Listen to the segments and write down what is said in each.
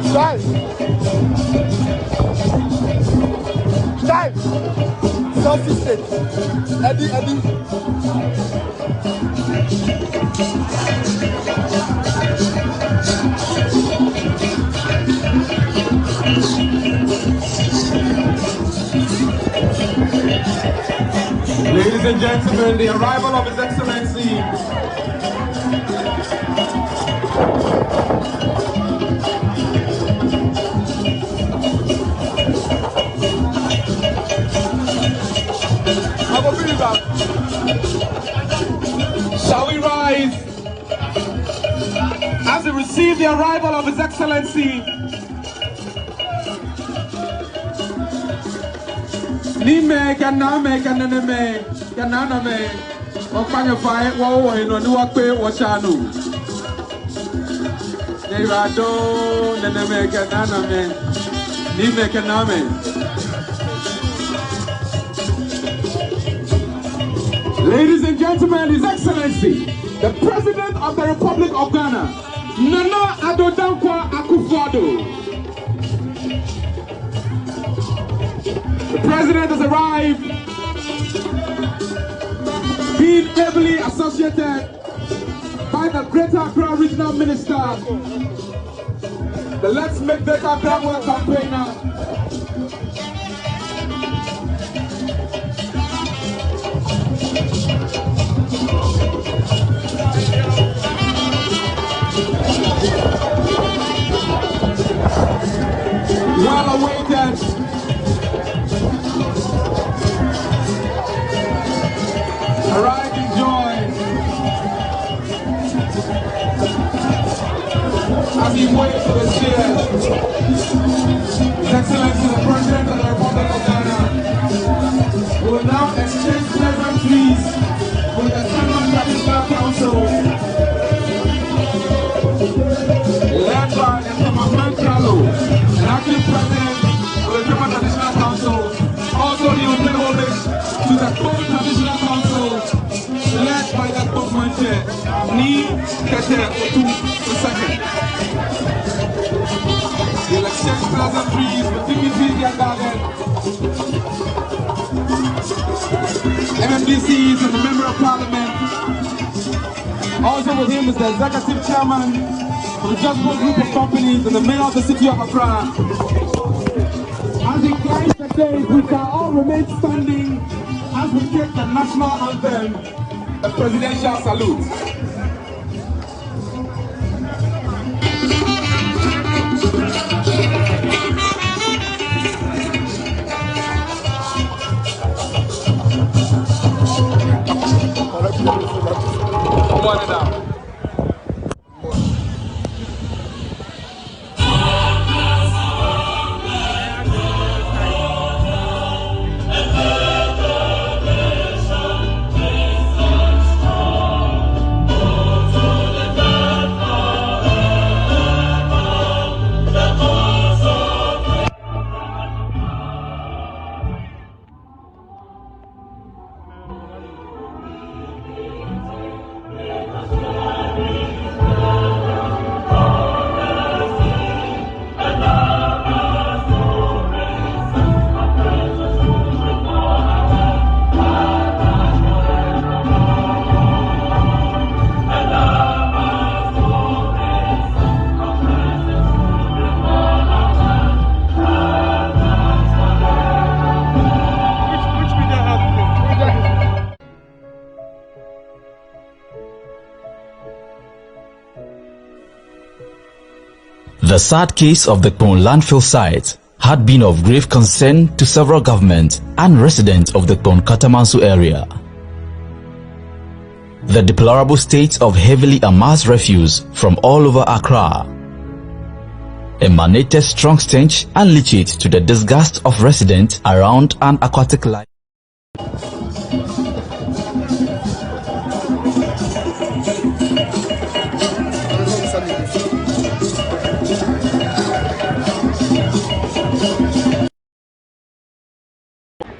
Strive. Strive. Strive. Southeast State. Eddie. Ladies and gentlemen, the arrival of His Excellency Shall we rise as we receive the arrival of His Excellency Nime kaname kaname kaname Okanya fai wo ino ni wakpe washanu Neirado naname kaname Nime kaname. Ladies and gentlemen, His Excellency, the President of the Republic of Ghana, Nana Addo Dankwa Akufo-Addo. The President has arrived, being heavily associated by the Greater Accra Regional Minister, the Let's Make Greater Accra Well campaigner, well awaited. Arrived in joy as he waits for the chair. His Excellency the President of the Republic of Ghana will now exchange pleasantries with the Chairman Traditional Council, led by the Commandant Carlo, and acting President of the Chairman Traditional Council. Also, he will pay homage to the Co-Traditional Council, led by the government chair, Ni Kete Otu II. They'll exchange pleasantries with dignitaries in their garden, MMDCs and the Member of Parliament. Also with him is the Executive Chairman of the Jospong Group of Companies and the Mayor of the City of Accra. As he climbs the stage, we shall all remain standing as we take the national anthem, the presidential salute. Come on it out. The sad case of the Kpong landfill site had been of grave concern to several governments and residents of the Kpong Katamanso area. The deplorable state of heavily amassed refuse from all over Accra emanated strong stench and leachate to the disgust of residents around an aquatic life.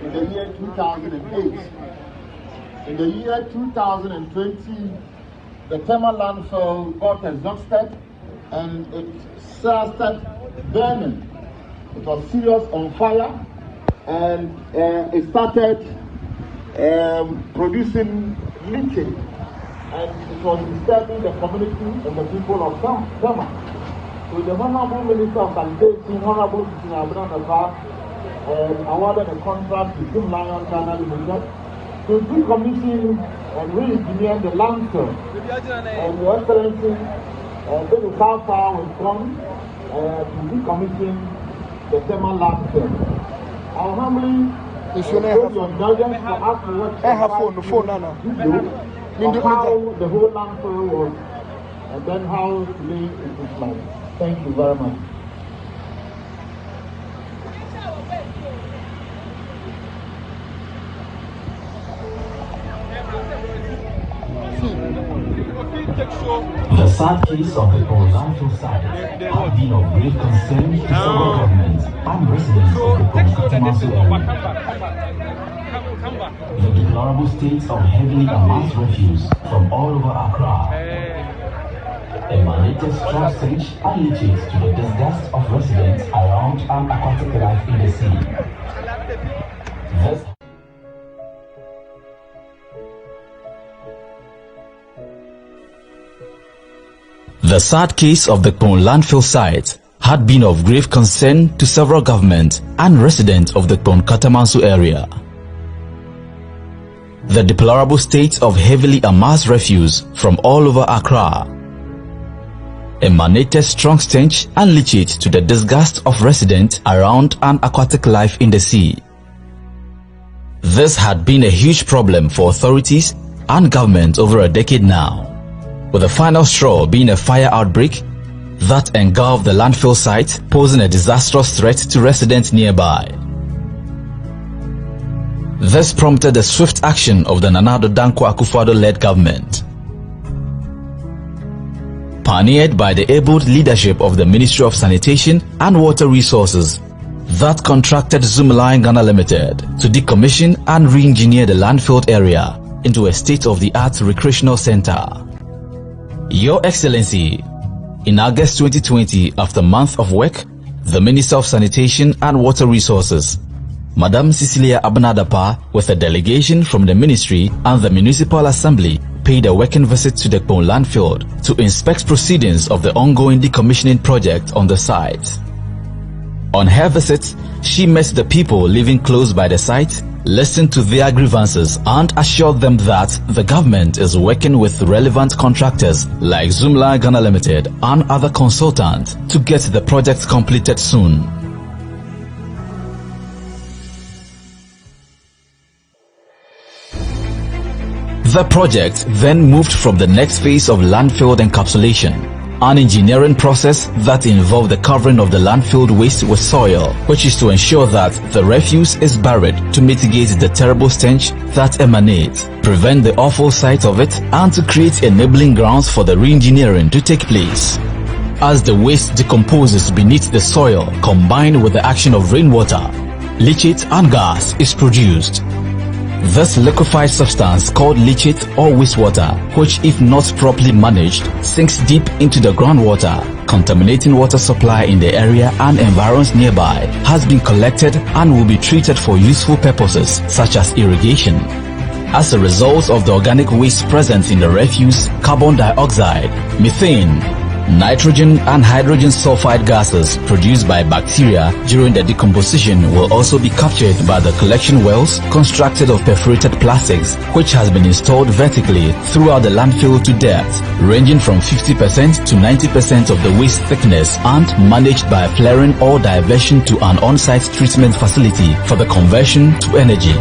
In the year 2008. In the year 2020, the thermal landfill got exhausted and it started burning. It was serious on fire, and it started producing leaching, and it was disturbing the community and the people of Ghana. So the Honorable Minister of Sanitation, Honorable Dankwa, awarded a contract to Zoomlion Ghana Limited to decommission and re-engineer the landfill. And Your Excellency, this is how far we've gone to decommission the thermal landfill. I'll humbly your indulgence for us to watch the how the whole landfill was, and then how today it is like. Thank you very much. The sad case of the landfill site has been of great concern to several governments and residents of the Katamanso area. The deplorable state of heavily amassed refuse from all over Accra emanated strong stench and leaches to the disgust of residents around and aquatic life in the sea. The sad case of the landfill site had been of grave concern to several governments and residents of the Katamanso area. The deplorable state of heavily amassed refuse from all over Accra emanated strong stench and leachate to the disgust of residents around and aquatic life in the sea. This had been a huge problem for authorities and government over a decade now, with the final straw being a fire outbreak that engulfed the landfill site, posing a disastrous threat to residents nearby. This prompted the swift action of the Dankwa Akufo-Addo-led government, pioneered by the able leadership of the Ministry of Sanitation and Water Resources, that contracted Zoomlion Ghana Limited to decommission and re-engineer the landfill area into a state-of-the-art recreational center. Your Excellency, in August 2020, after a month of work, the Minister of Sanitation and Water Resources, Madam Cecilia Abnadapa, with a delegation from the Ministry and the Municipal Assembly, paid a working visit to the landfill to inspect proceedings of the ongoing decommissioning project on the site. On her visit, she met the people living close by the site, listened to their grievances and assured them that the government is working with relevant contractors like Zoomlion Ghana Limited and other consultants to get the project completed soon. The project then moved from the next phase of landfill encapsulation, an engineering process that involved the covering of the landfill waste with soil, which is to ensure that the refuse is buried to mitigate the terrible stench that emanates, prevent the awful sight of it, and to create enabling grounds for the re-engineering to take place. As the waste decomposes beneath the soil, combined with the action of rainwater, leachate and gas is produced. This liquefied substance called leachate or wastewater, which if not properly managed, sinks deep into the groundwater, contaminating water supply in the area and environs nearby, has been collected and will be treated for useful purposes such as irrigation. As a result of the organic waste present in the refuse, carbon dioxide, methane, nitrogen and hydrogen sulfide gases produced by bacteria during the decomposition will also be captured by the collection wells constructed of perforated plastics, which has been installed vertically throughout the landfill to depth, ranging from 50% to 90% of the waste thickness, and managed by flaring or diversion to an on-site treatment facility for the conversion to energy.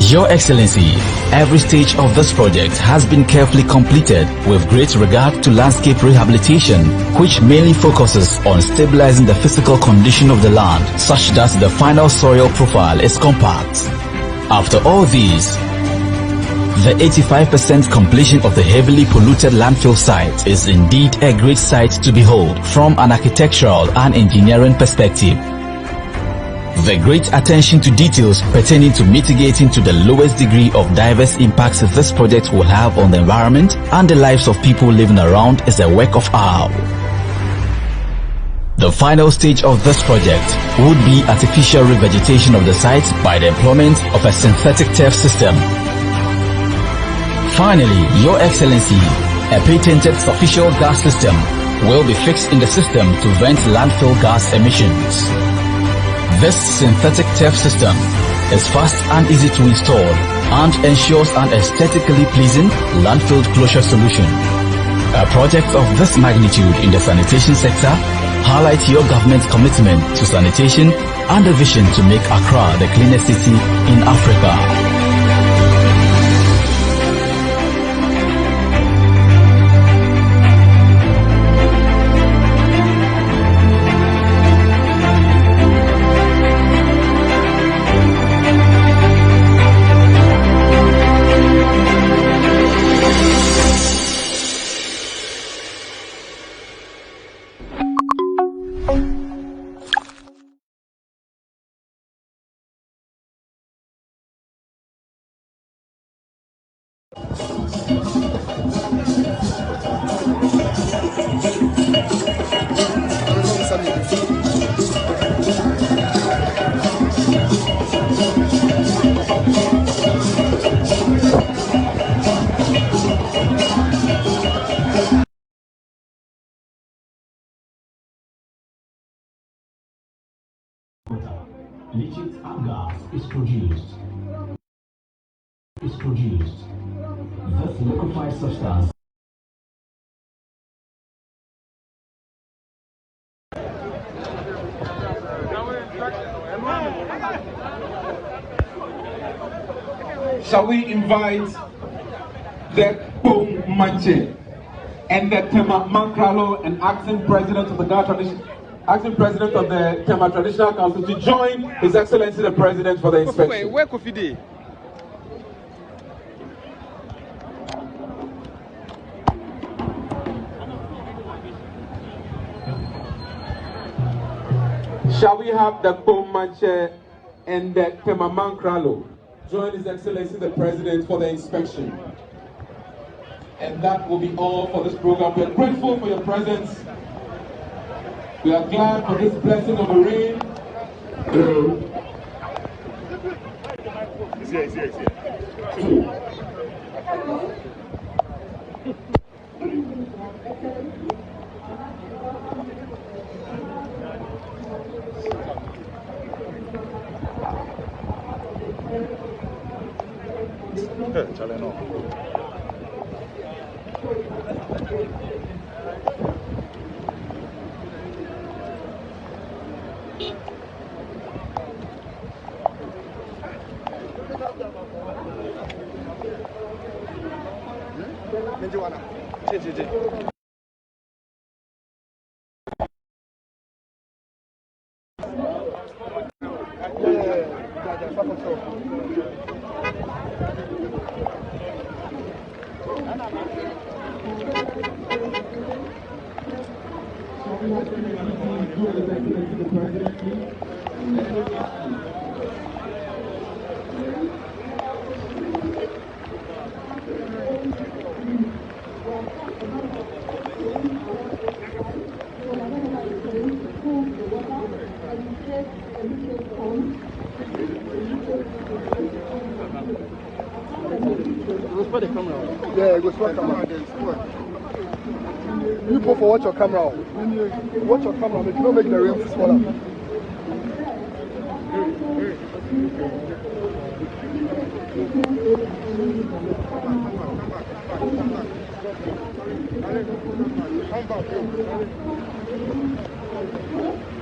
Your Excellency, every stage of this project has been carefully completed with great regard to landscape rehabilitation, which mainly focuses on stabilizing the physical condition of the land such that the final soil profile is compact. After all these, the 85% completion of the heavily polluted landfill site is indeed a great sight to behold from an architectural and engineering perspective. The great attention to details pertaining to mitigating to the lowest degree of diverse impacts this project will have on the environment and the lives of people living around is a work of art. The final stage of this project would be artificial revegetation of the site by the employment of a synthetic turf system. Finally, Your Excellency, a patented official gas system will be fixed in the system to vent landfill gas emissions. This synthetic turf system is fast and easy to install and ensures an aesthetically pleasing landfill closure solution. A project of this magnitude in the sanitation sector highlights your government's commitment to sanitation and the vision to make Accra the cleanest city in Africa. Liquid and gas is produced. This liquefied substance Shall we invite the Pong Manche and the Tema Mankralo and acting president of the Tema Traditional Council to join His Excellency the President for the inspection. Where Kofi? Shall we have the Pong Manche and the Tema Mankralo join His Excellency the President for the inspection? And that will be all for this program. We are grateful for your presence. We are glad for this blessing of the rain. Yeah, go swap camera. You go for watch your camera. Watch your camera. Make you don't make the rain smaller. Come back.